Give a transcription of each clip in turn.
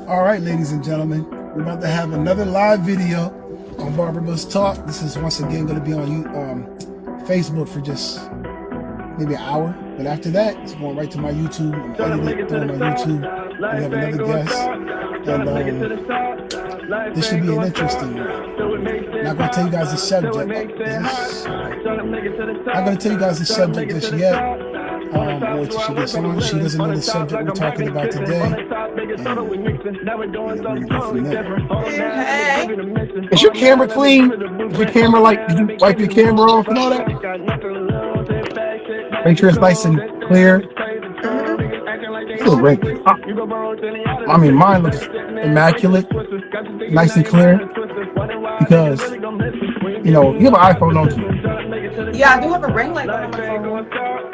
All right, ladies and gentlemen, we're about to have another live video on Barber Bus Talk. This is once again going to be on Facebook for just maybe an hour, but after that, it's going right to my YouTube. I'm editing it, throwing my YouTube. We have another guest, and this should be an interesting one. Not going to tell you guys the subject. Not going to tell you guys the subject just yet. Wait till she gets on. She doesn't know the subject we're talking about today. Hey. Is your camera clean? Is your camera did you wipe your camera off and all that? Make sure it's nice and clear. It's a great. I mean, mine looks immaculate, nice and clear. Because, you have an iPhone, don't you? Yeah, I do have a ring light on my phone.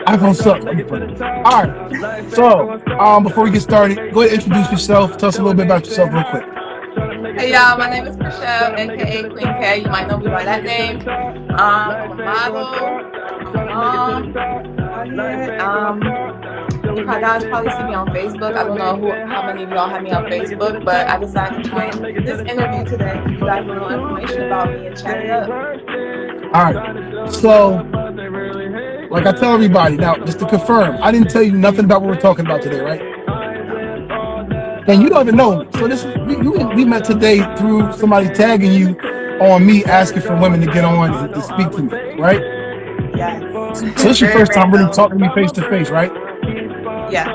iPhone sucks. All right. So, before we get started, go ahead and introduce yourself. Tell us a little bit about yourself real quick. Hey y'all, my name is Michelle, aka Queen K. You might know me by that name. I'm a model. You guys probably see me on Facebook. I don't know how many of y'all have me on Facebook, but I decided to join this interview today. You guys want to know information about me and chat it up. All right. So, like I tell everybody, now, just to confirm, I didn't tell you nothing about what we're talking about today, right? And you don't even know. So we met today through somebody tagging you on me asking for women to get on to speak to me, right? Yes. So this is your first time really talking to me face to face, right? Yeah.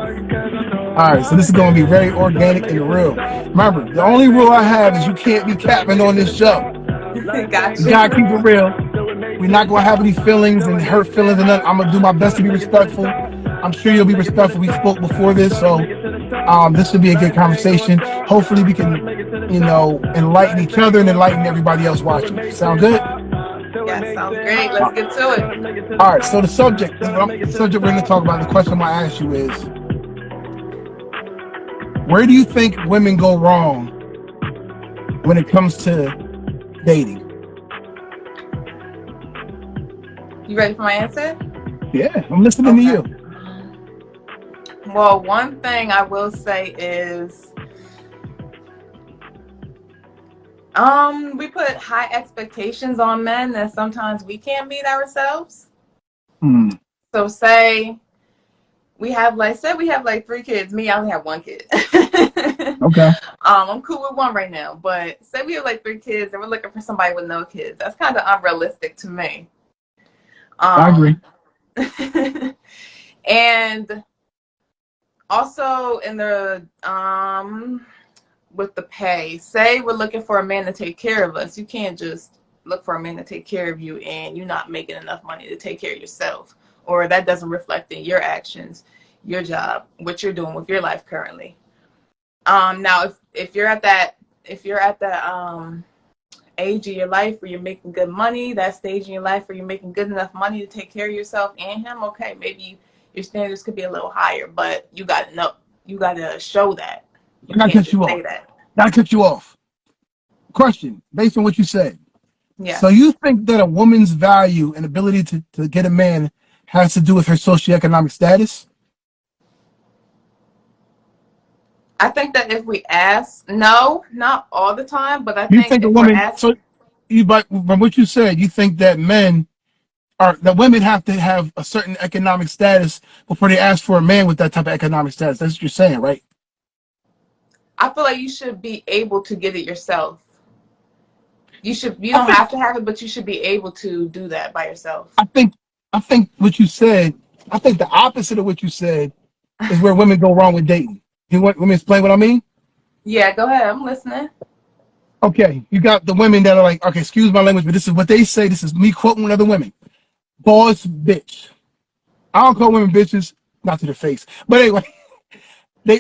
All right, so this is going to be very organic and real. Remember, the only rule I have is you can't be capping on this show. Gotcha. You gotta keep it real. We're not gonna have any feelings and hurt feelings and nothing. I'm gonna do my best to be respectful. I'm sure you'll be respectful. We spoke before this, so this should be a good conversation. Hopefully we can, enlighten each other and enlighten everybody else watching. Sound good? Yeah, sounds great. Let's get to it. All right, so the subject we're gonna talk about, the question I'm gonna ask you is, where do you think women go wrong when it comes to dating? You ready for my answer? Yeah, I'm listening to you. Well, one thing I will say is we put high expectations on men and sometimes we can't meet ourselves. So say we have like 3 kids. Me, I only have 1 kid. Okay. I'm cool with 1 right now, but say we have like 3 kids and we're looking for somebody with no kids. That's kind of unrealistic to me. I agree. And also in the with the pay, say we're looking for a man to take care of us. You can't just look for a man to take care of you and you're not making enough money to take care of yourself, or that doesn't reflect in your actions, your job, what you're doing with your life currently. Now if you're at that age of your life where you're making good money, that stage in your life where you're making good enough money to take care of yourself and him, okay, maybe your standards could be a little higher, but you gotta show that. You Gotta can't cut you just off. say that. Gotta cut you off. Question, based on what you said. Yeah. So you think that a woman's value and ability to get a man has to do with her socioeconomic status? I think that if we ask, no, not all the time, but I You think think a if woman, we're asking, but from what you said, you think that women have to have a certain economic status before they ask for a man with that type of economic status. That's what you're saying, right? I feel like you should be able to get it yourself. You don't have to have it, but you should be able to do that by yourself. I think what you said, I think the opposite of what you said is where women go wrong with dating. You want me to explain what I mean? Yeah, go ahead. I'm listening. Okay, you got the women that are like, okay, excuse my language, but this is what they say. This is me quoting other women. Boss bitch. I don't call women bitches, not to their face. But anyway,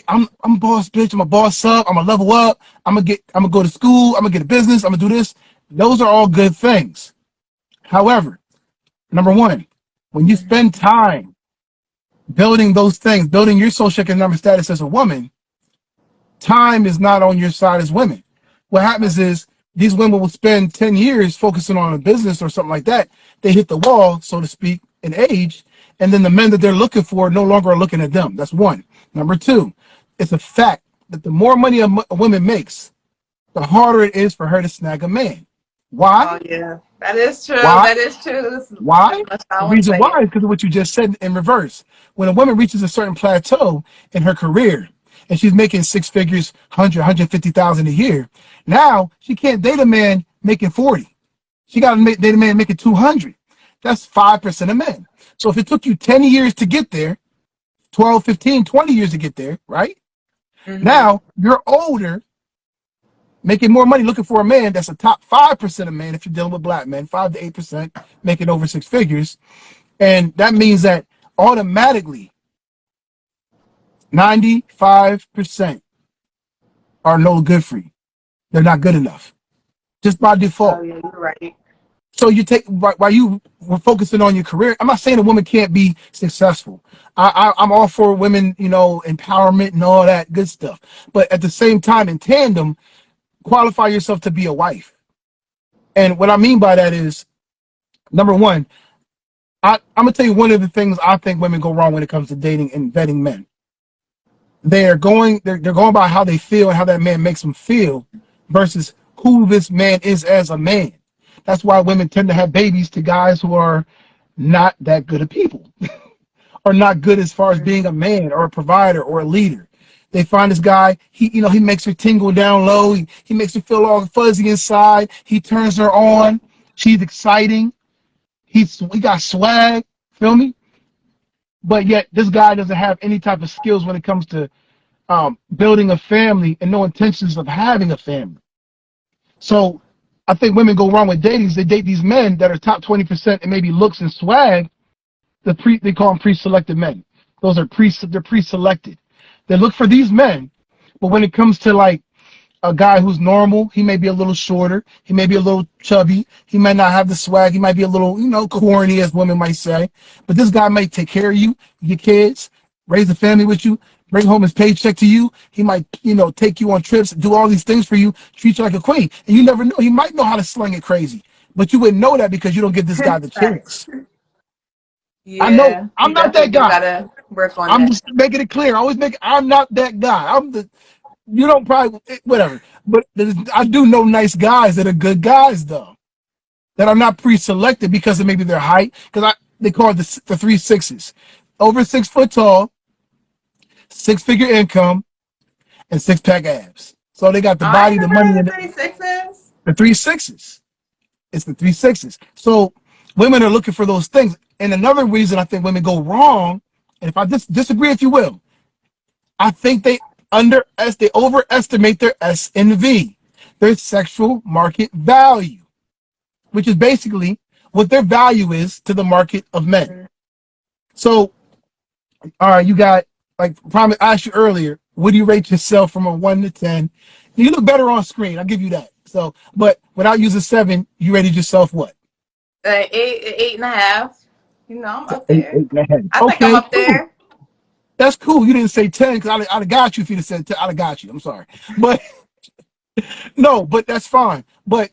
I'm a boss bitch, I'm a boss up, I'm gonna level up, I'm gonna go to school, I'm gonna get a business, I'm gonna do this. Those are all good things. However, number one, when you spend time building those things, building your socioeconomic status as a woman, time is not on your side as women. What happens is these women will spend 10 years focusing on a business or something like that. They hit the wall, so to speak, in age, and then the men that they're looking for no longer are looking at them. That's one. Number two, it's a fact that the more money a woman makes, the harder it is for her to snag a man. Why? Oh yeah, that is true. Why? That is true. This is Why? pretty much how The I want to reason say why it. is because of what you just said in reverse. When a woman reaches a certain plateau in her career and she's making six figures, 150,000 a year, now she can't date a man making 40. She got to date a man making 200. That's 5% of men. So if it took you 10 years to get there, 12, 15, 20 years to get there, right? Mm-hmm. Now you're older, making more money, looking for a man that's a top 5% of men if you're dealing with black men, 5 to 8%, making over six figures. And that means that automatically 95% are no good for you. They're not good enough, just by Oh default. yeah, you're right. So you take, while you were focusing on your career, I'm not saying a woman can't be successful. I'm all for women, empowerment and all that good stuff. But at the same time, in tandem, qualify yourself to be a wife. And what I mean by that is, number one, I'm gonna tell you one of the things I think women go wrong when it comes to dating and vetting men. They're going by how they feel and how that man makes them feel versus who this man is as a man. That's why women tend to have babies to guys who are not that good of people or not good as far as being a man or a provider or a leader. They find this guy, he makes her tingle down low. He makes her feel all fuzzy inside. He turns her on. She's exciting. He got swag, feel me? But yet this guy doesn't have any type of skills when it comes to building a family and no intentions of having a family. So I think women go wrong with dating. They date these men that are top 20% and maybe looks and swag. They call them pre-selected men. Those are they're pre-selected. They look for these men, but when it comes to like a guy who's normal, he may be a little shorter, he may be a little chubby, he might not have the swag, he might be a little, corny, as women might say. But this guy might take care of you, your kids, raise a family with you, bring home his paycheck to you. He might, take you on trips, do all these things for you, treat you like a queen. And you never know, he might know how to sling it crazy. But you wouldn't know that because you don't give this guy the Facts. chance. I know Yeah, I'm you not definitely that do guy. gotta work on I'm that. just making it clear. I'm not that guy. You don't probably, whatever. But I do know nice guys that are good guys, though, that are not pre-selected because of maybe their height. Because they call it the 3 6s. Over 6 foot tall, six-figure income, and six-pack abs. So they got the I body, ain't the never money, heard and of 3 6s. the 3 6s. It's the 3 6s. So women are looking for those things. And another reason I think women go wrong, and if I disagree, if you will, I think they overestimate their SNV, their sexual market value, which is basically what their value is to the market of men. So, all right, you got, like, probably I asked you earlier, what do you rate yourself from a 1 to 10? You look better on screen, I'll give you that. So, but without using 7, you rated yourself what? 8.5. I'm up Eight, there. 8.5. I think I'm Okay, up cool. there. That's cool. You didn't say 10 because I'd have got you if you'd have said 10. I'd have got you. I'm sorry. But no, but that's fine. But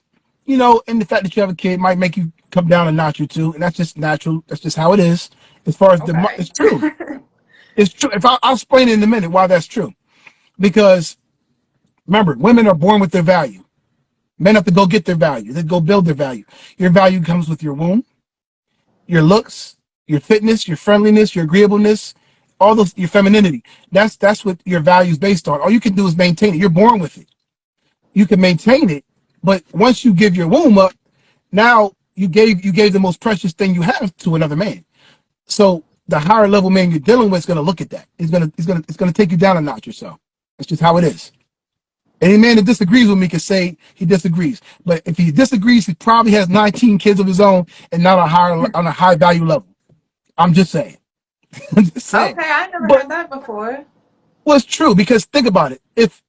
and the fact that you have a kid might make you come down a notch or two, and that's just natural. That's just how it is. As far as Okay. it's true. It's true. I'll explain it in a minute why that's true. Because remember, women are born with their value. Men have to go get their value. They go build their value. Your value comes with your womb, your looks, your fitness, your friendliness, your agreeableness, all those, your femininity. That's what your value is based on. All you can do is maintain it. You're born with it. You can maintain it, but once you give your womb up, now you gave the most precious thing you have to another man. So the higher level man you're dealing with is going to look at that. It's gonna take you down a notch or so. That's just how it is. Any man that disagrees with me can say he disagrees. But if he disagrees, he probably has 19 kids of his own and not on a high value level. I'm just saying. I'm just saying. Okay, I never But heard that before. well, it's true because think about it. If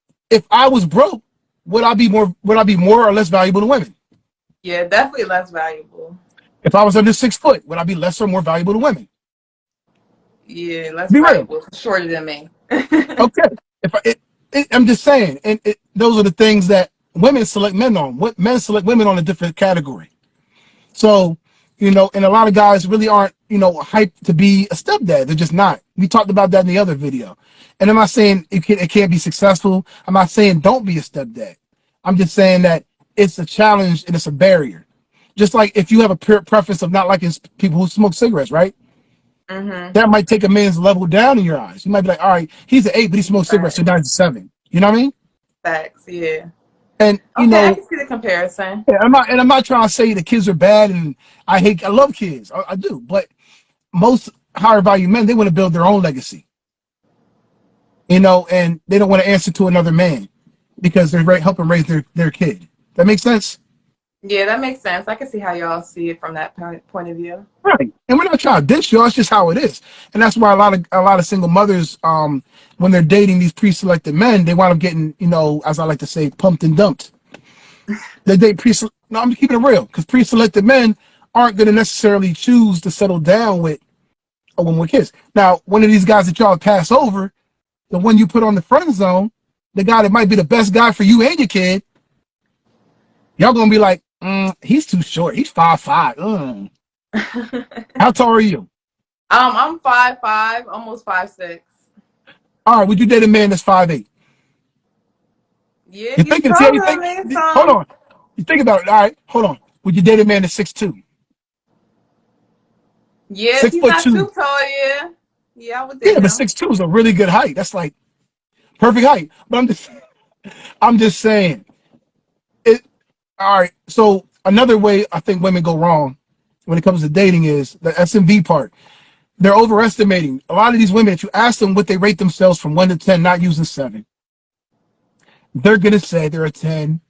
I was broke, would I be more or less valuable to women? Yeah, definitely less valuable. If I was under 6 foot, would I be less or more valuable to women? Yeah, less Be real. valuable. Shorter than me. Okay. If I'm just saying, and those are the things that women select men on. What men select women on a different category. So, and a lot of guys really aren't, hyped to be a stepdad. They're just not. We talked about that in the other video. And I'm not saying it can't be successful. I'm not saying don't be a stepdad. I'm just saying that it's a challenge and it's a barrier. Just like if you have a preference of not liking people who smoke cigarettes, right? Mm-hmm. That might take a man's level down in your eyes. You might be like, all right, he's an 8, but he smokes cigarettes, so now he's a 7. You know what I mean? Facts, yeah. And Okay, I can see the comparison. yeah, I'm not trying to say the kids are bad and I love kids. I do, but most higher value men, they want to build their own legacy. And they don't want to answer to another man because they're helping raise their kid. That makes sense? Yeah, that makes sense. I can see how y'all see it from that point of view. Right. And we're not trying to dish y'all, it's just how it is. And that's why a lot of single mothers, when they're dating these pre-selected men, they wind up getting, as I like to say, pumped and dumped. They date no, I'm keeping it real, because pre-selected men aren't going to necessarily choose to settle down with a woman with kids. Now, one of these guys that y'all pass over, the one you put on the friend zone, the guy that might be the best guy for you and your kid, y'all gonna be like, he's too short. He's 5'5". How tall are you? I'm 5'5", almost 5'6". All right, would you date a man that's 5'8"? Yeah, You're he's thinking, taller than me, hold so on. You think about it. All right, hold on. Would you date a man that's 6'2"? yeah, if Six he's foot not two. too tall, yeah, I would Yeah, date but him. 6'2" is a really good height. That's like perfect height. But I'm just saying it. All right. So another way I think women go wrong when it comes to dating is the SMV part. They're overestimating. A lot of these women, if you ask them what they rate themselves from 1 to 10, not using 7, they're gonna say they're a 10,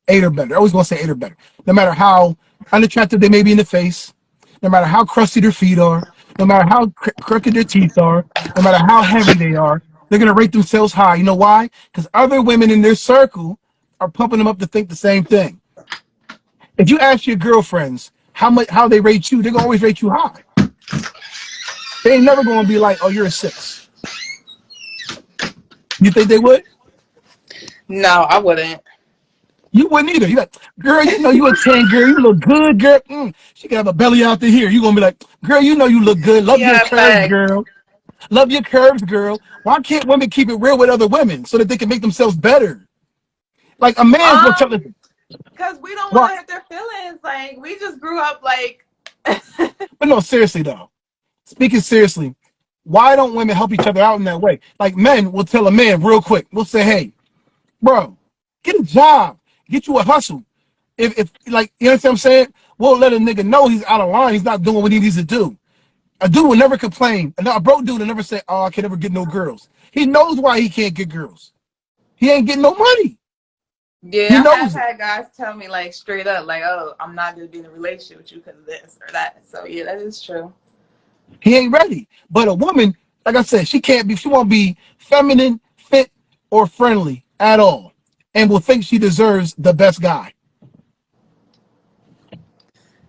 8 or better. They're always gonna say 8 or better. No matter how unattractive they may be in the face, no matter how crusty their feet are, no matter how crooked their teeth are, no matter how heavy they are, they're gonna rate themselves high. You know why? Because other women in their circle are pumping them up to think the same thing. If you ask your girlfriends how they rate you, they're gonna always rate you high. They ain't never gonna be like, oh, you're a 6. You think they would? No, I wouldn't. You wouldn't either. You like, girl, you a 10, girl. You look good, girl. She can have a belly out to here. You gonna be like, girl, you look good. Love your Yeah, curves, facts. girl. Love your curves, girl. Why can't women keep it real with other women so that they can make themselves better? Like a man's gonna tell them, Because we don't want why? to hurt their feelings. Like, we just grew up like. But no, seriously though. Speaking seriously, why don't women help each other out in that way? Like men will tell a man real quick. We'll say, hey, bro, get a job, get you a hustle. If like, you know what I'm saying? We'll let a nigga know he's out of line. He's not doing what he needs to do. A dude will never complain. A broke dude will never say, oh, I can never get no girls. He knows why he can't get girls. He ain't getting no money. He Yeah, I have knows it. had guys tell me like straight up, like, "Oh, I'm not gonna be in a relationship with you because of this or that." So yeah, that is true. He ain't ready. But a woman, like I said, she won't be feminine, fit, or friendly at all. And will think she deserves the best guy.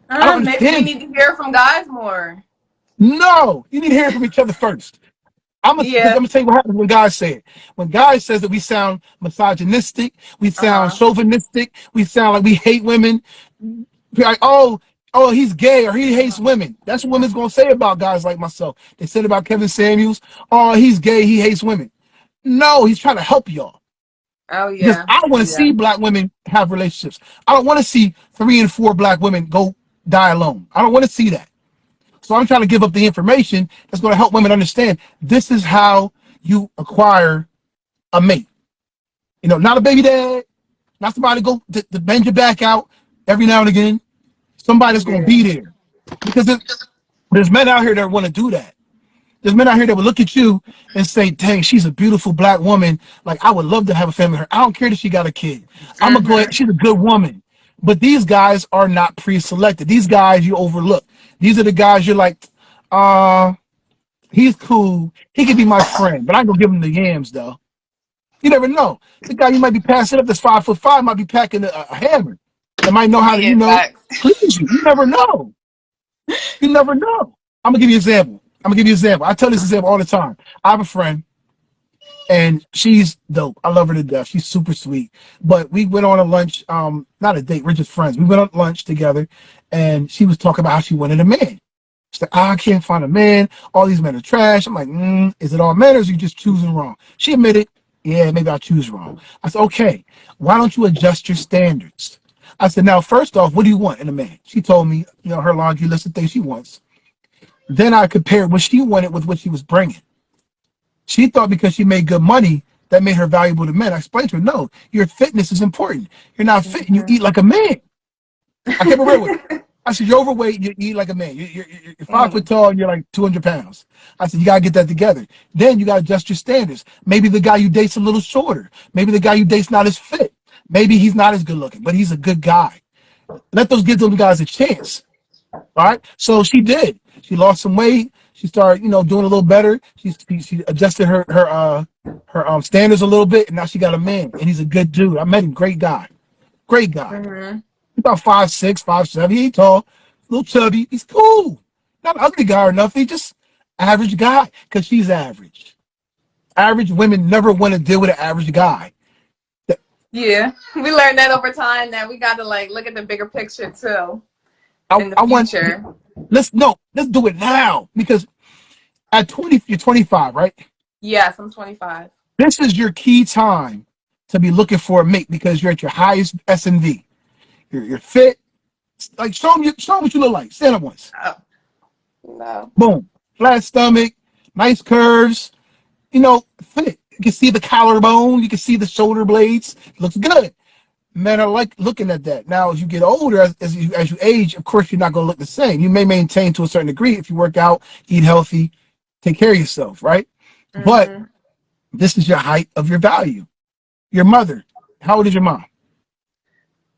I don't Maybe we understand it. need to hear from guys more. No, you need to hear it from each other first. Because I'm Yeah. gonna tell you what happens when guys say it. When guys says that we sound misogynistic, we Uh sound huh. chauvinistic, we sound like we hate women. Be like, oh, he's gay or he hates women. That's what women's gonna say about guys like myself. They said about Kevin Samuels, oh, he's gay, he hates women. No, he's trying to help y'all. Oh Because yeah. I want to Yeah. see black women have relationships. I don't want to see 3 and 4 black women go die alone. I don't want to see that. So I'm trying to give up the information that's going to help women understand this is how you acquire a mate. Not a baby dad, not somebody to go to bend your back out every now and again. Somebody that's going to Yeah. be there. Because there's men out here that want to do that. There's men out here that will look at you and say, dang, she's a beautiful black woman. Like, I would love to have a family with her. I don't care that she got a kid. I'm going to go ahead. Mhm. She's a good woman. But these guys are not pre-selected. These guys you overlook. These are the guys you're like, uh, he's cool. He could be my friend, but I ain't gonna give him the yams though. You never know. The guy you might be passing up that's 5'5" might be packing a hammer. That might know how to, Yeah. Facts. please you. You never know. You never know. I'm gonna give you an example. I tell this example all the time. I have a friend and she's dope. I love her to death. She's super sweet. But we went on a lunch, not a date, we're just friends. We went on lunch together and she was talking about how she wanted a man. She's like, I can't find a man. All these men are trash. I'm like, is it all men or is you just choosing wrong? She admitted, yeah, maybe I choose wrong. I said, okay, why don't you adjust your standards? I said, now, first off, what do you want in a man? She told me, her laundry list of things she wants. Then I compared what she wanted with what she was bringing. She thought because she made good money, that made her valuable to men. I explained to her, no, your fitness is important. You're not fit and you eat like a man. I kept it real with her. I said, you're overweight, you eat like a man. You're 5 foot tall and you're like 200 pounds. I said, you got to get that together. Then you got to adjust your standards. Maybe the guy you date's a little shorter. Maybe the guy you date's not as fit. Maybe he's not as good looking, but he's a good guy. Give those guys a chance. All right. So she did. She lost some weight. She started, doing a little better. She adjusted her standards a little bit, and now she got a man, and he's a good dude. I met him. Great guy. Great guy. Mm-hmm. He's about 5'6", 5'7". He ain't tall, a little chubby. He's cool. Not an ugly guy or nothing. Just average guy, because she's average. Average women never want to deal with an average guy. Yeah, we learned that over time that we got to look at the bigger picture too. Let's do it now, because at 20, you're 25, right? Yes, I'm 25. This is your key time to be looking for a mate because you're at your highest S&V. You're fit. Like, show them what you look like. Stand up once. Oh, no. Boom. Flat stomach, nice curves. Fit. You can see the collarbone. You can see the shoulder blades. Looks good. Men are like looking at that. Now, as you get older, as you age, of course, you're not going to look the same. You may maintain to a certain degree if you work out, eat healthy, take care of yourself, right? Mm-hmm. But this is your height of your value. Your mother, how old is your mom?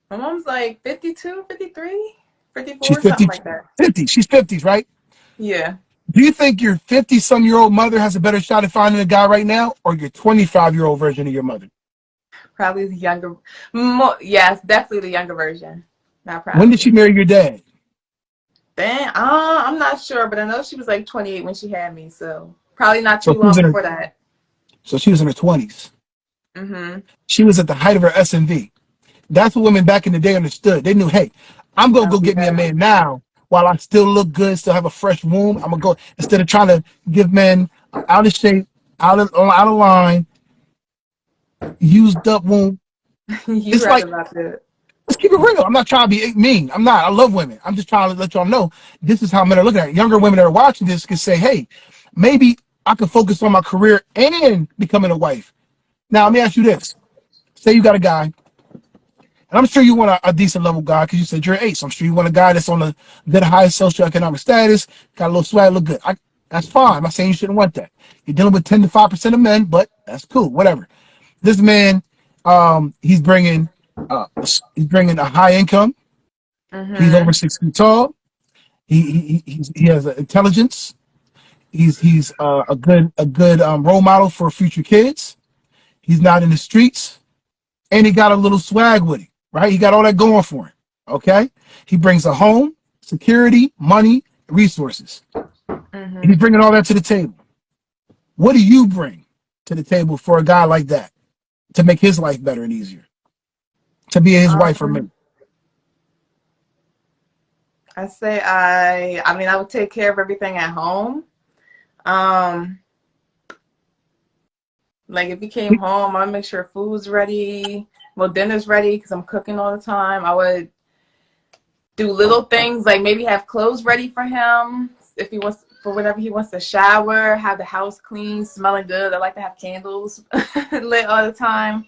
My mom's like 52, 53, 54, she's 50, something like that. 50. She's 50s, right? Yeah. Do you think your 50-some-year-old mother has a better shot at finding a guy right now, or your 25-year-old version of your mother? Probably the younger. Yes, definitely the younger version. Not probably. When did she marry your dad? Then I'm not sure, but I know she was like 28 when she had me, so probably not too long before that. So she was in her 20s. Mm-hmm. She was at the height of her S&V. That's what women back in the day understood. They knew, hey, I'm going to go get me a man now while I still look good, still have a fresh womb. I'm going to go, instead of trying to give men out of shape, out of line, used up womb. You're right about that. Let's keep it real. I'm not trying to be mean. I'm not. I love women. I'm just trying to let y'all know this is how men are looking at it. Younger women that are watching this can say, hey, maybe I can focus on my career and becoming a wife. Now, let me ask you this. Say you got a guy, and I'm sure you want a decent level guy because you said you're an ace. I'm sure you want a guy that's on a good, high socioeconomic status, got a little swag, look good. That's fine. I'm not saying you shouldn't want that. You're dealing with 10 to 5% of men, but that's cool, whatever. This man, he's bringing a high income. Mm-hmm. He's over 6 feet tall. He has intelligence. He's a good role model for future kids. He's not in the streets, and he got a little swag with him, right? He got all that going for him. Okay, he brings a home, security, money, resources. Mm-hmm. He's bringing all that to the table. What do you bring to the table for a guy like that to make his life better and easier? To be his wife or me? I say I would take care of everything at home. Like if he came home, I'd make sure food's ready, dinner's ready because I'm cooking all the time. I would do little things like maybe have clothes ready for him if he wants, for whenever he wants to shower, have the house clean, smelling good. I like to have candles lit all the time.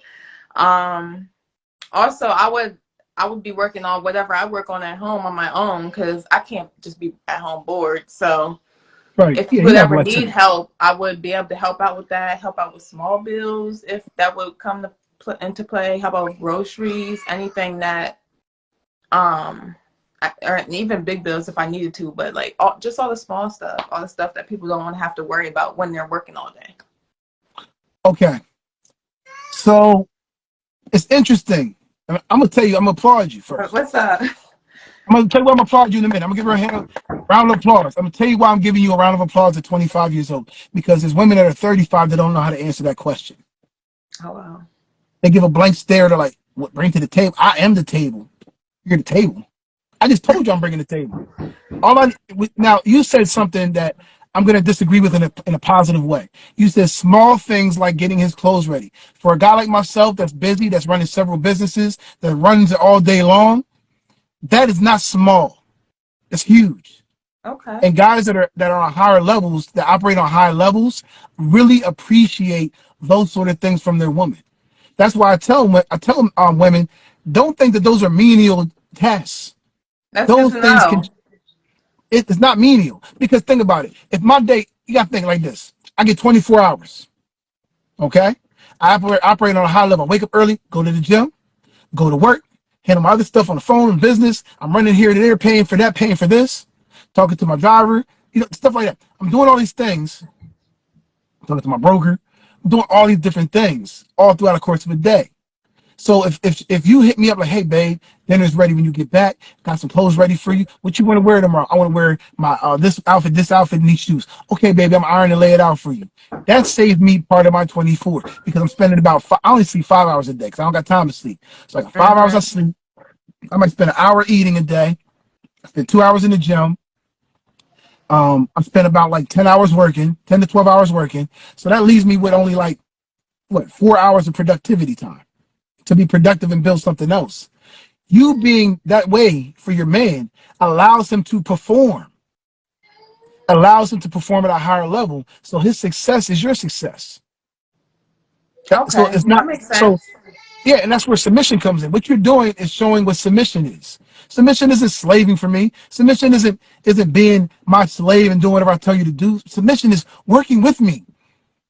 Also, I would be working on whatever I work on at home on my own because I can't just be at home bored. So if you would ever need help, I would be able to help out with that, help out with small bills if that would come into play. How about groceries, anything that, or even big bills if I needed to, but just all the small stuff, all the stuff that people don't want to have to worry about when they're working all day. Okay. So it's interesting. I'm going to tell you, I'm going to applaud you first. What's up? I'm going to tell you why I'm going to applaud you in a minute. I'm going to give her a round of applause. I'm going to tell you why I'm giving you a round of applause at 25 years old. Because there's women that are 35 that don't know how to answer that question. Oh, wow. They give a blank stare to what bring to the table. I am the table. You're the table. I just told you I'm bringing the table. Now you said something that I'm going to disagree with in a positive way. You said small things like getting his clothes ready. For a guy like myself that's busy, that's running several businesses, that runs it all day long, that is not small. It's huge. Okay. And guys that are on higher levels, that operate on high levels, really appreciate those sort of things from their woman. That's why women, don't think that those are menial tasks. That's good Those to things can know. it's not menial, because think about it. If my day, you got to think like this. I get 24 hours. Okay. I operate on a high level. I wake up early, go to the gym, go to work, handle my other stuff on the phone and business. I'm running here and there, paying for that, paying for this, talking to my driver, stuff like that. I'm doing all these things, talking to my broker. I'm doing all these different things all throughout the course of a day. So if you hit me up like, hey babe, dinner's ready when you get back, got some clothes ready for you. What you want to wear tomorrow? I want to wear my this outfit, and these shoes. Okay, baby, I'm ironing and lay it out for you. That saves me part of my 24, because I'm spending I only sleep 5 hours a day because I don't got time to sleep. So like 5 hours I sleep. I might spend an hour eating a day. I spend 2 hours in the gym. I spend about like 10 hours working, 10 to 12 hours working. So that leaves me with only like 4 hours of productivity time to be productive and build something else. You being that way for your man allows him to perform, at a higher level. So his success is your success. So Okay, it's that not, makes so sense. yeah, and that's where submission comes in. What you're doing is showing what submission is. Submission isn't slaving for me. Submission isn't being my slave and doing whatever I tell you to do. Submission is working with me,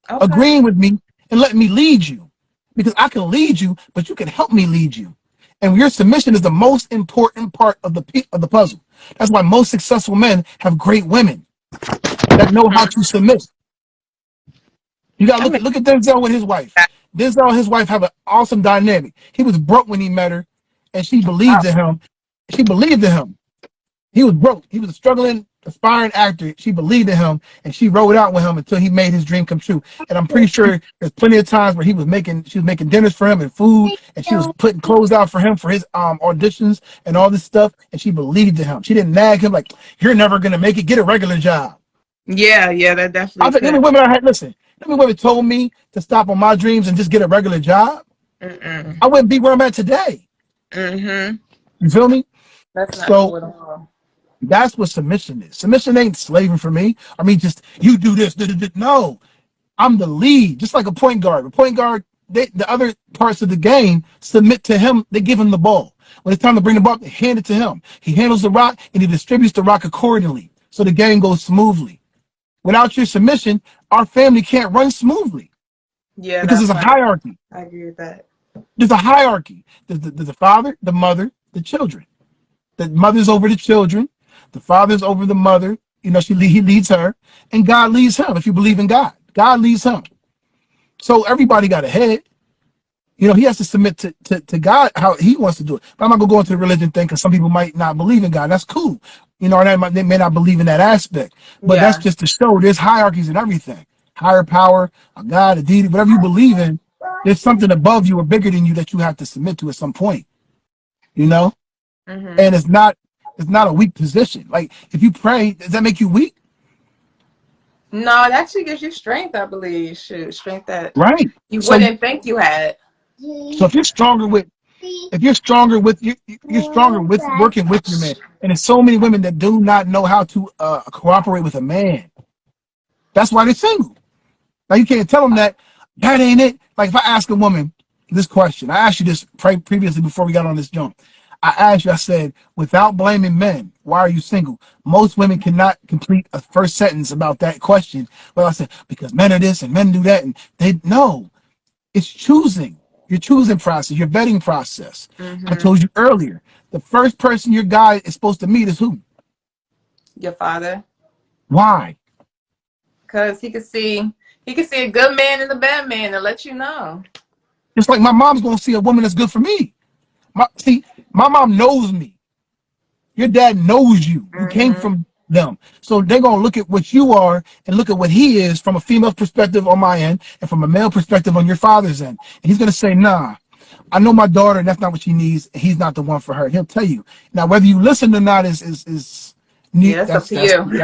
Okay. agreeing with me, and letting me lead you. Because I can lead you, but you can help me lead you. And your submission is the most important part of the puzzle. That's why most successful men have great women that know how to submit. You gotta That makes look at Denzel with his wife. sense. Denzel and his wife have an awesome dynamic. He was broke when he met her, and she believed in him. She believed in him. He was broke. He was a struggling, aspiring actor. She believed in him, and she rode out with him until he made his dream come true. And I'm pretty sure there's plenty of times where she was making dinners for him and food, and she was putting clothes out for him for his auditions and all this stuff. And she believed in him. She didn't nag him like, "You're never gonna make it. Get a regular job." Yeah, that I definitely think could. any women I had, listen, any women told me to stop on my dreams and just get a regular job, Mm-mm. I wouldn't be where I'm at today. Mm-hmm. You feel me? That's not So cool at all. that's what submission is. Submission ain't slaving for me. I mean, just you do this. No, I'm the lead, just like a point guard. A point guard, the other parts of the game submit to him. They give him the ball. When it's time to bring the ball, they hand it to him. He handles the rock and he distributes the rock accordingly, so the game goes smoothly. Without your submission, our family can't run smoothly Yeah, because there's that's a right. hierarchy. I agree with that. There's a hierarchy. There's the father, the mother, the children. The mother's over the children. The father's over the mother. He leads her, and God leads him. If you believe in God, God leads him. So everybody got a head. He has to submit to God how he wants to do it. But I'm not gonna go into the religion thing because some people might not believe in God. That's cool. They may not believe in that aspect. But that's Yeah. just to show there's hierarchies in everything. Higher power, a God, a deity, whatever you believe in, there's something above you or bigger than you that you have to submit to at some point. You know? Mm-hmm. And it's not a weak position. Like if you pray, does that make you weak? No, it actually gives you strength, I believe. Shoot, strength that Right. you So wouldn't think you had. if you're stronger with you're stronger with working with your man. And there's so many women that do not know how to cooperate with a man. That's why they're single. Now you can't tell them that ain't it. Like if I ask a woman this question, I asked you this previously before we got on this jump. I asked you, I said, without blaming men, why are you single? Most women cannot complete a first sentence about that question. Well, I said, because men are this and men do that. And they no, it's choosing. Your choosing process, your vetting process. I Mm-hmm. told you earlier, the first person your guy is supposed to meet is who? Your father. Why? Because he could see a good man and a bad man and let you know. Just like my mom's gonna see a woman that's good for me. My mom knows me. Your dad knows you. You came Mm-hmm. from them. So they're going to look at what you are and look at what he is from a female perspective on my end and from a male perspective on your father's end. And he's going to say, nah, I know my daughter, and that's not what she needs. And he's not the one for her. He'll tell you. Now, whether you listen or not is Yeah, that's up to that's you.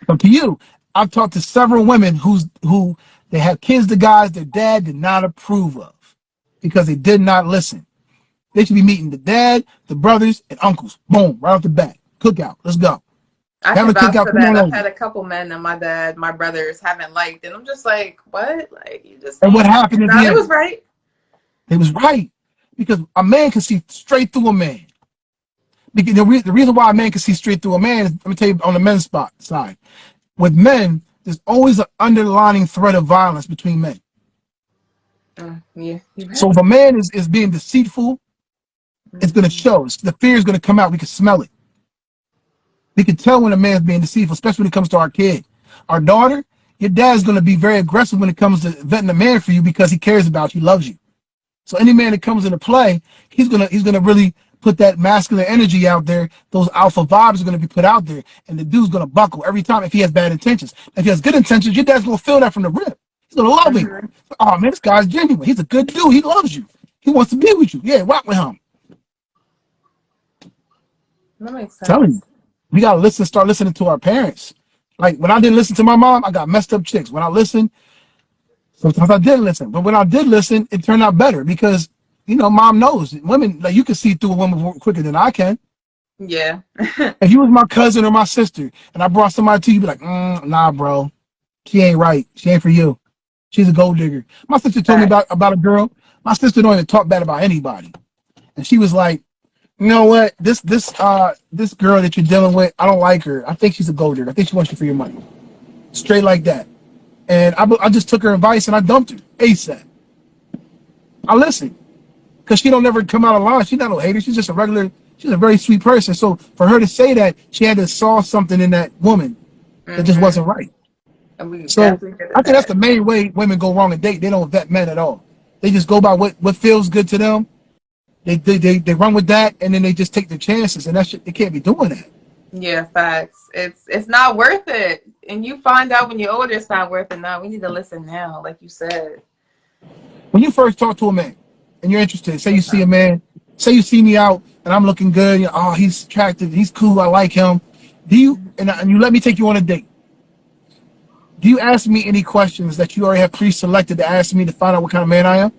up to you. I've talked to several women who they have kids to guys their dad did not approve of because they did not listen. They should be meeting the dad, the brothers, and uncles. Boom, right off the bat. Cookout. Let's go. I Having can a vouch cookout. for Come that. on I've over. had a couple men that my dad, my brothers haven't liked, and I'm just like, what? Like, you just And what saying that? happened at No, the it was end? right. It was right because a man can see straight through a man. Because the reason why a man can see straight through a man is, let me tell you, on the men's side. With men, there's always an underlining threat of violence between men. Yeah, you're So right. if a man is being deceitful, it's going to show. The fear is going to come out. We can smell it. We can tell when a man's being deceitful, especially when it comes to our kid. Our daughter, your dad's going to be very aggressive when it comes to vetting a man for you because he cares about you, loves you. So any man that comes into play, he's gonna really put that masculine energy out there. Those alpha vibes are gonna be put out there, and the dude's gonna buckle every time if he has bad intentions. If he has good intentions, your dad's gonna feel that from the rip. He's gonna love him. Mm-hmm. Oh man, this guy's genuine. He's a good dude. He loves you. He wants to be with you. Yeah, rock with him. That makes I'm telling you, sense. we gotta listen. Start listening to our parents. Like when I didn't listen to my mom, I got messed up chicks. When I listened, sometimes I didn't listen, but when I did listen, it turned out better because mom knows women. Like you can see through a woman quicker than I can. Yeah. If you was my cousin or my sister, and I brought somebody to you, be like, nah, bro, she ain't right. She ain't for you. She's a gold digger. My sister told me Facts. about a girl. My sister don't even talk bad about anybody, and she was like, you know what? This girl that you're dealing with, I don't like her. I think she's a gold digger. I think she wants you for your money. Straight like that. And I just took her advice and I dumped her ASAP. I listened because she don't never come out of line. She's not no hater. She's just a regular. She's a very sweet person. So for her to say that, she had to saw something in that woman that just Mm-hmm. wasn't right. And we So definitely I did think that's the that. main way women go wrong and date. They don't vet men at all. They just go by what feels good to them. They run with that and then they just take their chances. And that shit, they can't be doing that. Yeah, facts. It's not worth it. And you find out when you're older it's not worth it now. We need to listen now, like you said. When you first talk to a man and you're interested, say you see Okay. a man, say you see me out and I'm looking good, oh, he's attractive, he's cool, I like him. Do you and you let me take you on a date? Do you ask me any questions that you already have pre-selected to ask me to find out what kind of man I am?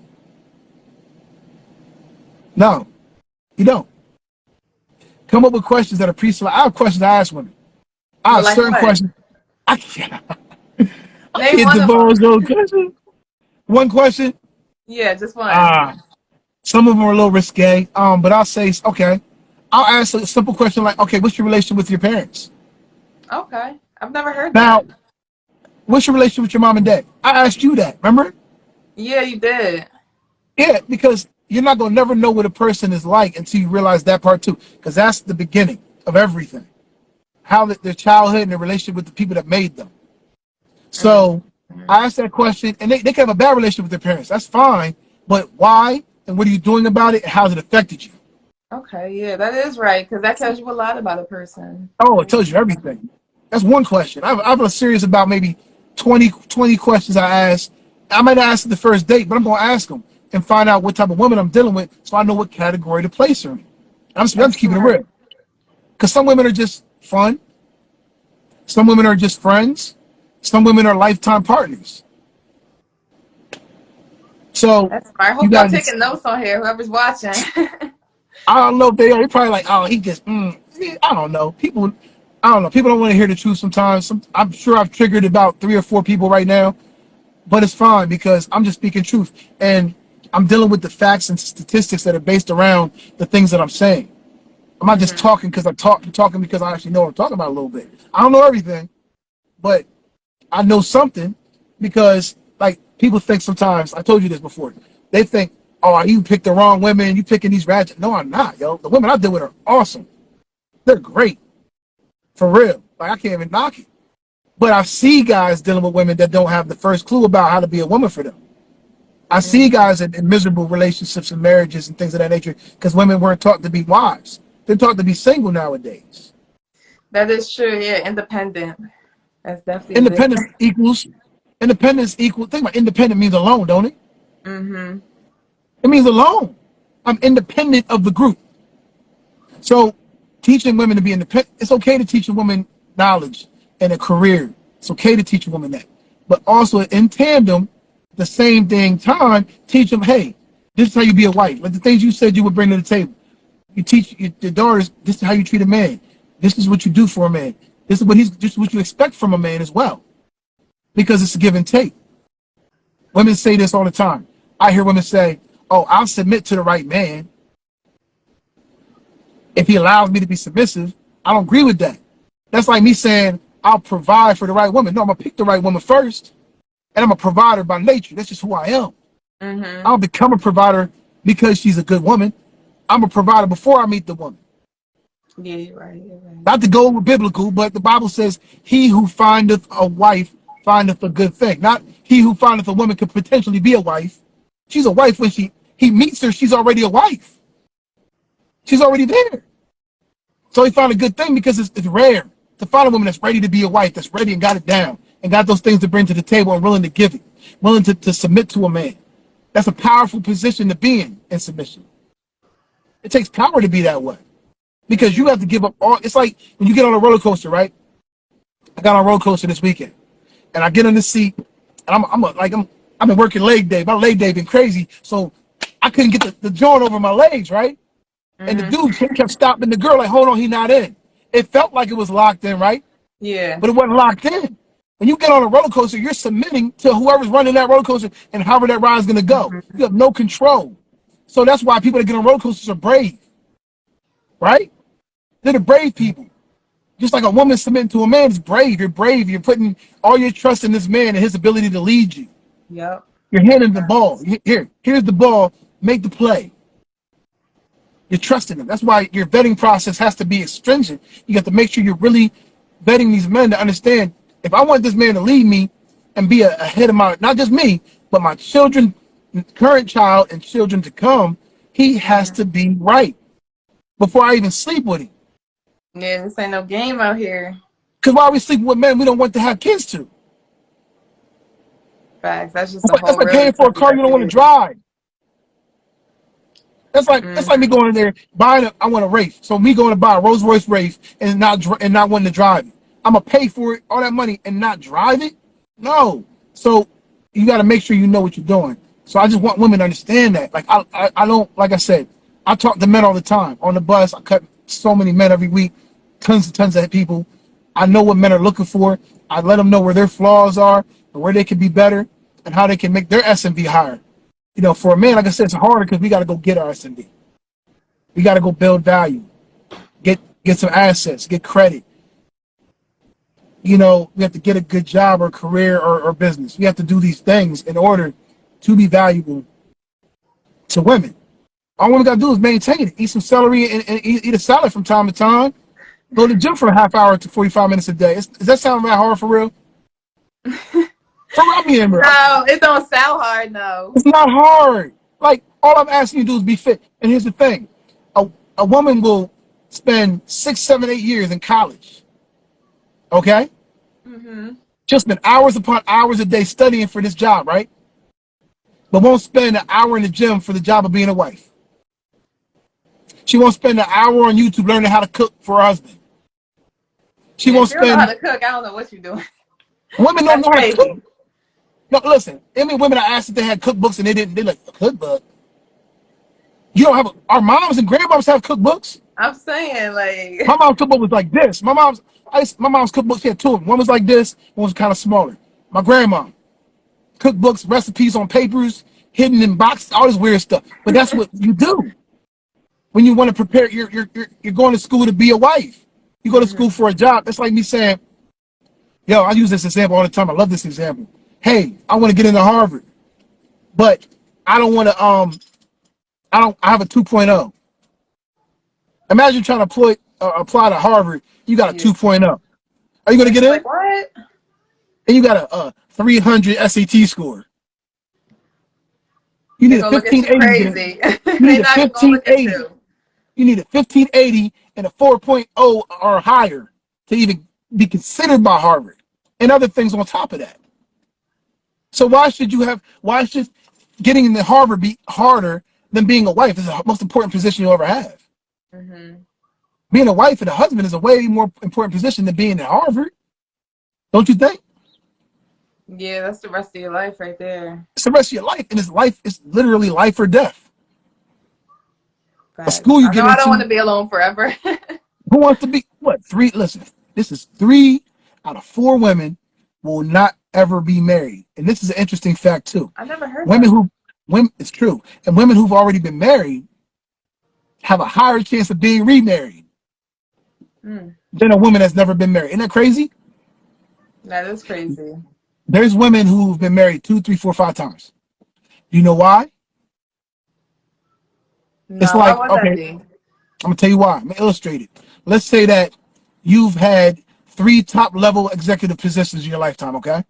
No, you don't. Come up with questions that are pre-selected. I have questions I ask women. I Well, have like certain what? questions. I can't, I Name can't one of divulge them. those questions. One question. Yeah, just one. Ah, some of them are a little risque. But I'll say, okay, I'll ask a simple question like, okay, what's your relation with your parents? Okay. I've never heard Now, that. what's your relation with your mom and dad? I asked you that, remember? Yeah, you did. Yeah, because you're not gonna never know what a person is like until you realize that part too, because that's the beginning of everything. How their childhood and their relationship with the people that made them. So Mm-hmm. I asked that question, and they can have a bad relationship with their parents. That's fine, but why? And what are you doing about it? And how's it affected you? Okay, yeah, that is right, because that tells you a lot about a person. Oh, it tells you everything. That's one question. I've a series about maybe 20 questions I ask. I might not ask the first date, but I'm going to ask them and find out what type of woman I'm dealing with so I know what category to place her in. I'm That's just keeping it smart. real. Because some women are just fun. Some women are just friends. Some women are lifetime partners. So That's smart. I you hope y'all got to, taking notes on here, whoever's watching. I don't know if they are. They're probably like, oh, he just, I don't know. I don't know. People don't want to hear the truth sometimes. I'm sure I've triggered about 3 or 4 people right now. But it's fine because I'm just speaking truth and I'm dealing with the facts and statistics that are based around the things that I'm saying. I'm not just Mm-hmm. talking because I'm talking because I actually know what I'm talking about a little bit. I don't know everything, but I know something because like people think sometimes, I told you this before, they think, oh, you picked the wrong women, you picking these ratchets. No, I'm not, yo. The women I deal with are awesome. They're great. For real. Like I can't even knock it. But I see guys dealing with women that don't have the first clue about how to be a woman for them. I see Mm-hmm. guys in miserable relationships and marriages and things of that nature because women weren't taught to be wives. They're taught to be single nowadays. That is true. Yeah, independent. That's definitely a big Independence equals independence equal. Think about independent means alone, don't it? thing. Mm-hmm. It means alone. I'm independent of the group. So teaching women to be independent, it's okay to teach a woman knowledge and a career. It's okay to teach a woman that. But also in tandem, the same thing time, teach them, hey, this is how you be a wife. Like the things you said you would bring to the table. You teach your daughters, this is how you treat a man. This is what you do for a man. This is what you expect from a man as well. Because it's a give and take. Women say this all the time. I hear women say, oh, I'll submit to the right man if he allows me to be submissive. I don't agree with that. That's like me saying I'll provide for the right woman. No, I'm gonna pick the right woman first, and I'm a provider by nature. That's just who I am. Mm-hmm. I don't become a provider because she's a good woman. I'm a provider before I meet the woman. Yeah, you're right. You're right. Not to go over biblical, but the Bible says, he who findeth a wife findeth a good thing. Not he who findeth a woman could potentially be a wife. She's a wife when he meets her, she's already a wife. She's already there. So he found a good thing because it's rare to find a woman that's ready to be a wife, that's ready and got it down, and got those things to bring to the table and willing to give it, willing to submit to a man. That's a powerful position to be in submission. It takes power to be that way because you have to give up all. It's like when you get on a roller coaster, right? I got on a roller coaster this weekend, and I get in the seat, and I've been working leg day. My leg day been crazy, so I couldn't get the joint over my legs, right? And the dude kept stopping the girl, like, hold on, he not in. It felt like it was locked in, right? Yeah. But it wasn't locked in. When you get on a roller coaster, you're submitting to whoever's running that roller coaster and however that ride's going to go. You have no control. So that's why people that get on roller coasters are brave, right? They're the brave people. Just like a woman submitting to a man is brave. You're brave. You're putting all your trust in this man and his ability to lead you. Yep. You're handing the ball. Here's the ball. Make the play. You're trusting them. That's why your vetting process has to be stringent. You have to make sure you're really vetting these men to understand, if I want this man to lead me and be ahead of my, not just me, but my children, current child and children to come, he has to be right before I even sleep with him. Yeah, this ain't no game out here. Because why are we sleeping with men we don't want to have kids to? Facts. That's just a That's whole like real paying for a car you don't want to drive. That's like me going in there buying I want a Wraith. So me going to buy a Rolls Royce Wraith and not wanting to drive it. I'm gonna pay for it, all that money, and not drive it? No. So you got to make sure you know what you're doing. So I just want women to understand that. Like I don't, like I said, I talk to men all the time on the bus. I cut so many men every week, tons and tons of people. I know what men are looking for. I let them know where their flaws are and where they can be better and how they can make their S&B higher. You know, for a man, like I said, it's harder because we got to go get our S&B. We got to go build value, get some assets, get credit. You know, we have to get a good job or career or business. We have to do these things in order to be valuable to women. All women got to do is maintain it. Eat some celery and eat a salad from time to time. Go to the gym for a half hour to 45 minutes a day. Does that sound that hard for real? No, it don't sound hard, no. It's not hard. Like, all I'm asking you to do is be fit. And here's the thing. A woman will spend 6, 7, 8 years in college. Okay? Just spend hours upon hours a day studying for this job, right? But won't spend an hour in the gym for the job of being a wife. She won't spend an hour on YouTube learning how to cook for her husband. She won't spend. If you don't know how to cook, I don't know what you're doing. Women don't know how to cook. No, listen. I mean, women I asked if they had cookbooks and they didn't. They're like, a cookbook? You don't have our moms and grandmoms have cookbooks. I'm saying, like, my mom's cookbook was like this. My mom's cookbook, she had two of them. One was like this, one was kind of smaller. My grandma, cookbooks, recipes on papers, hidden in boxes, all this weird stuff. But that's what you do when you want to prepare. You're going to school to be a wife. You go to school for a job. That's like me saying, yo, I use this example all the time. I love this example. Hey, I want to get into Harvard, but I don't want to. I have a 2.0. Imagine trying to apply to Harvard. You got a 2.0. Are you going to get in? Like, what? And you got a 300 SAT score. You need a 1580. You need a 1580. You need a 1580 and a 4.0 or higher to even be considered by Harvard, and other things on top of that. So why should getting into Harvard be harder than being a wife. It's the most important position you'll ever have. Mm-hmm. Being a wife and a husband is a way more important position than being at Harvard. Don't you think? Yeah, that's the rest of your life right there. It's the rest of your life, and it's literally life or death. A Facts. school you I know get I don't want into, to be alone forever. who wants to be what? Three. Listen, this is 3 out of 4 women will not ever be married, and this is an interesting fact too. I never heard Women that. who, women, it's true, and women who've already been married have a higher chance of being remarried Mm, than a woman that's never been married. Isn't that crazy? that is crazy. There's women who've been married 2, 3, 4, 5 times. Do you know why? It's No, why like, would okay, that I'm be? gonna tell you why. I'm gonna illustrate it. Let's say that you've had 3 top-level executive positions in your lifetime. Okay,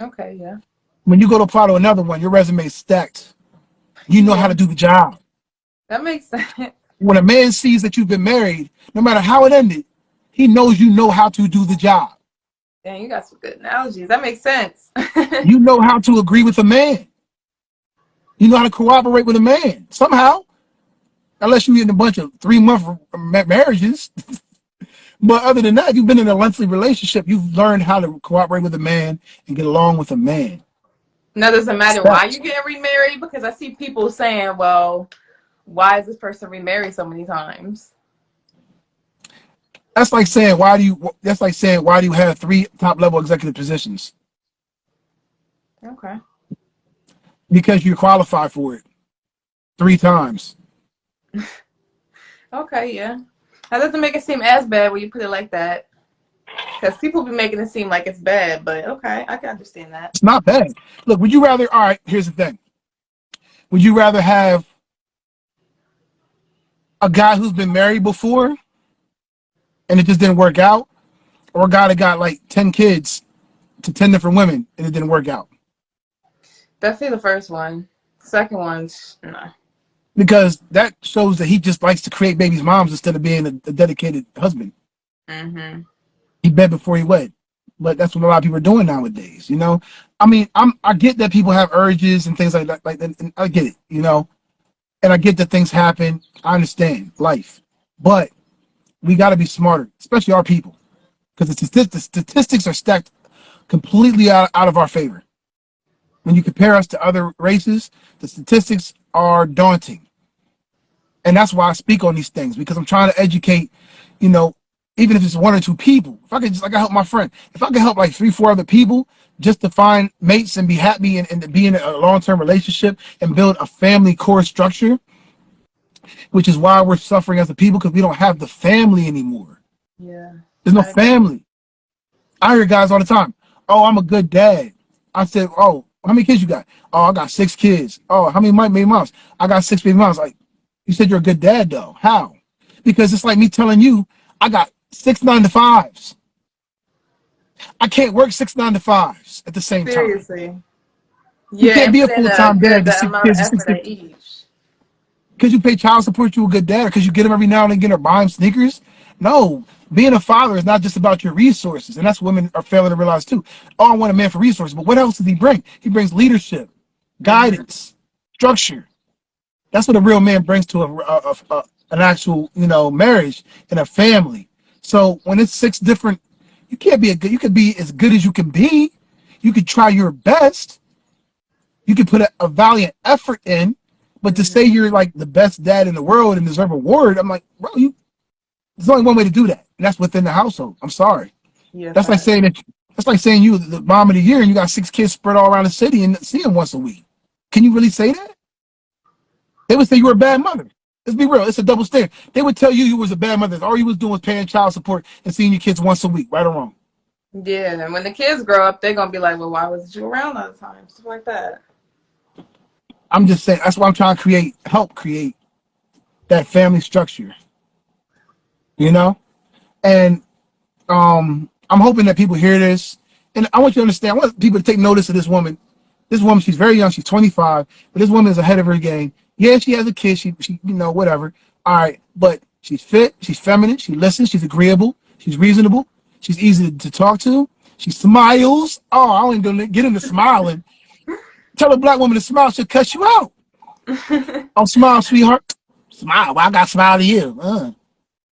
Okay, yeah. when you go to apply to another one, your resume is stacked. You know how Yeah, to do the job. that makes sense. When a man sees that you've been married, no matter how it ended, he knows you know how to do the job. Dang, you got some good analogies. That makes sense. You know how to agree with a man. You know how to cooperate with a man somehow, unless you're in a bunch of 3-month marriages. But other than that, if you've been in a lengthy relationship, you've learned how to cooperate with a man and get along with a man. Now, does it matter why Steps. you getting remarried? Because I see people saying, well, why is this person remarried so many times? That's like saying why do you have 3 top-level executive positions? Okay. Because you're qualified for it 3 times. Okay, yeah. That doesn't make it seem as bad when you put it like that. Because people be making it seem like it's bad, but okay, I can understand that. It's not bad. Look, would you rather? All right, here's the thing. Would you rather have a guy who's been married before and it just didn't work out, or a guy that got like 10 kids to 10 different women and it didn't work out? Definitely the first one. Second one, no. Because that shows that he just likes to create babies' moms instead of being a dedicated husband. Mm-hmm. He bed before he wed. But that's what a lot of people are doing nowadays, you know? I mean, I get that people have urges and things like that, and I get it, you know? And I get that things happen. I understand life. But we got to be smarter, especially our people, because the statistics are stacked completely out of our favor. When you compare us to other races, the statistics are daunting. And that's why I speak on these things, because I'm trying to educate, you know, even if it's 1 or 2 people. If I could just, like, I help my friend, if I could help like 3, 4 other people just to find mates and be happy and to be in a long-term relationship and build a family core structure, which is why we're suffering as a people, because we don't have the family anymore. Yeah. There's no I agree. family. I hear guys all the time, oh, I'm a good dad. I said, oh, how many kids you got? Oh, I got 6 kids. Oh, how many baby moms? I got 6 baby moms. Like, you said you're a good dad, though. How? Because it's like me telling you, I got 6 9 to 5s. I can't work 6 9 to 5s at the same time. Seriously. You Yeah, can't and be a put in a full-time dad to good 6 amount of kids and 6 effort at kids. each. Because you pay child support, you a good dad, or because you get him every now and again or buy him sneakers. No, being a father is not just about your resources, and that's what women are failing to realize too. Oh, I want a man for resources, but what else does he bring? He brings leadership, Mm-hmm. guidance, structure. That's what a real man brings to an actual, you know, marriage and a family. So when it's 6 different, you can't be you could be as good as you can be. You could try your best. You could put a valiant effort in, but to say Mm-hmm. you're like the best dad in the world and deserve a award, I'm like, bro, there's only one way to do that, and that's within the household. I'm sorry. Yeah, That's like fact. saying that. That's like saying you the mom of the year and you got 6 kids spread all around the city and see them once a week. Can you really say that? They would say you were a bad mother. Let's be real. It's a double standard. They would tell you you was a bad mother. All you was doing was paying child support and seeing your kids once a week, right or wrong. Yeah, and when the kids grow up, they're gonna be like, "Well, why wasn't you around all the time?" Stuff like that. I'm just saying. That's why I'm trying to help create that family structure. You know, and I'm hoping that people hear this, and I want you to understand. I want people to take notice of this woman. This woman, she's very young. She's 25, but this woman is ahead of her game. Yeah, she has a kid. She you know, whatever. All right, but she's fit. She's feminine. She listens. She's agreeable. She's reasonable. She's easy to talk to. She smiles. Oh, I ain't gonna get into smiling. Tell a black woman to smile, she'll cut you out. Oh, smile, sweetheart. Smile. Well, I got to smile to you.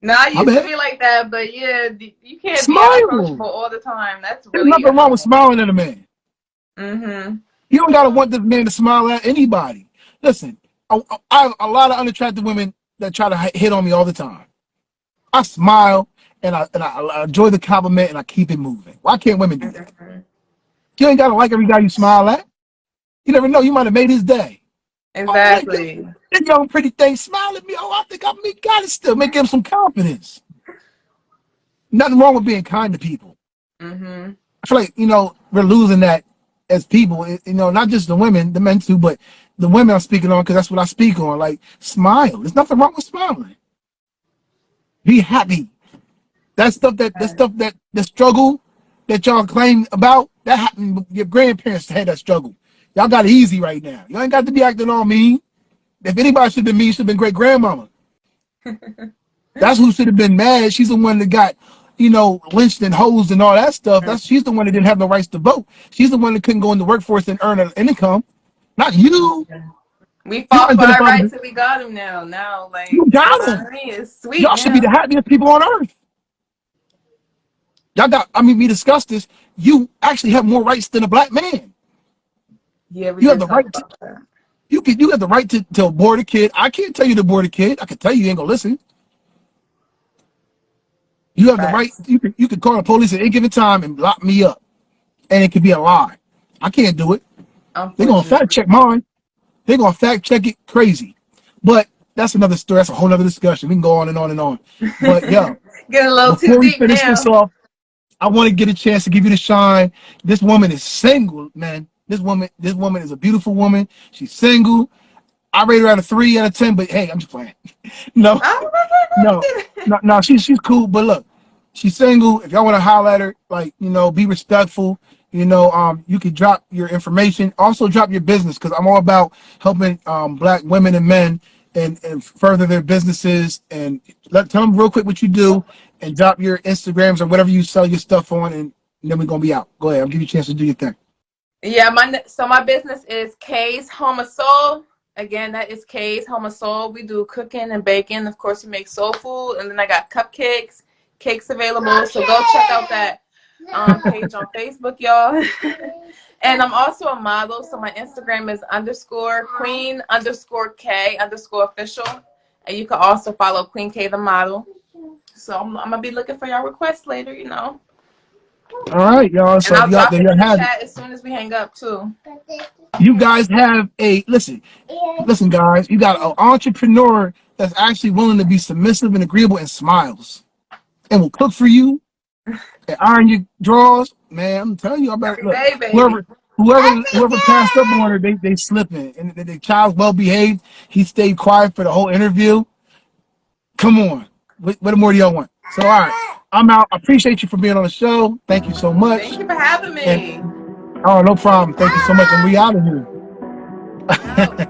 No, I My used to bad. be like that, but yeah, you can't be Smile. unapproachable all the time. That's There's really nothing wrong with annoying. smiling at a man. Mm-hmm. You don't gotta want this man to smile at anybody. Listen, I have a lot of unattractive women that try to hit on me all the time. I smile and I enjoy the compliment and I keep it moving. Why can't women do that? Mm-hmm. You ain't gotta like every guy you smile at. You never know. You might have made his day. Oh, Exactly. that young pretty thing smile at me. Oh, I think got it still. Make him some confidence. Nothing wrong with being kind to people. Mm-hmm. I feel like, we're losing that as people, not just the women, the men too, but the women I'm speaking on, because that's what I speak on. Like, smile. There's nothing wrong with smiling. Be happy. The struggle that y'all claim about, that happened. Your grandparents had that struggle. Y'all got it easy right now. You ain't got to be acting all mean. If anybody should have been mean, should have been great grandmama. That's who should have been mad. She's the one that got, lynched and hosed and all that stuff. She's the one that didn't have no rights to vote. She's the one that couldn't go in the workforce and earn an income. Not you. We You fought for our identify rights with and we got them now. Now, like, you you know got what them. I mean? It's sweet Y'all should be the now. happiest people on earth. We discussed this. You actually have more rights than a black man. Yeah, we You have did the talk right to about that. you have the right to abort a kid. I can't tell you to abort a kid. I can tell you ain't gonna listen. You have the right, Facts. you can call the police at any given time and lock me up. And it could be a lie. I can't do it. They're gonna fact Unfortunately. check mine. They're gonna fact check it crazy. But that's another story. That's a whole other discussion. We can go on and on and on. But yo, Getting a little too before we deep finish this now. off, I want to get a chance to give you the shine. This woman is single, man. This woman is a beautiful woman. She's single. I rate her at a 3 out of 10, but hey, I'm just playing. No, no, no, she's cool. But look, she's single. If y'all want to holler at her, like, be respectful. You can drop your information. Also drop your business, because I'm all about helping black women and men and further their businesses. And tell them real quick what you do and drop your Instagrams or whatever you sell your stuff on, and then we're gonna be out. Go ahead. I'll give you a chance to do your thing. Yeah, my business is K's Home of Soul. Again, that is K's Home of Soul. We do cooking and baking. Of course, we make soul food, and then I got cupcakes, cakes available. So go check out that page on Facebook, y'all. And I'm also a model, so my Instagram is _Queen_K_official, and you can also follow Queen K the model. So I'm gonna be looking for y'all requests later, All right, y'all. and So I'll if y'all drop there, it you in the have it. chat as soon as we hang up too. You guys have a listen, guys. You got an entrepreneur that's actually willing to be submissive and agreeable and smiles and will cook for you and iron your drawers. Man, I'm telling you, I better Every look. day, baby. Whoever passed up on her, they slipping. And the child's well behaved. He stayed quiet for the whole interview. Come on, what more do y'all want? So all right, I'm out. I appreciate you for being on the show. Thank you so Thank much. you for having And me. oh, no problem. Thank you so much. And we out of here. We out.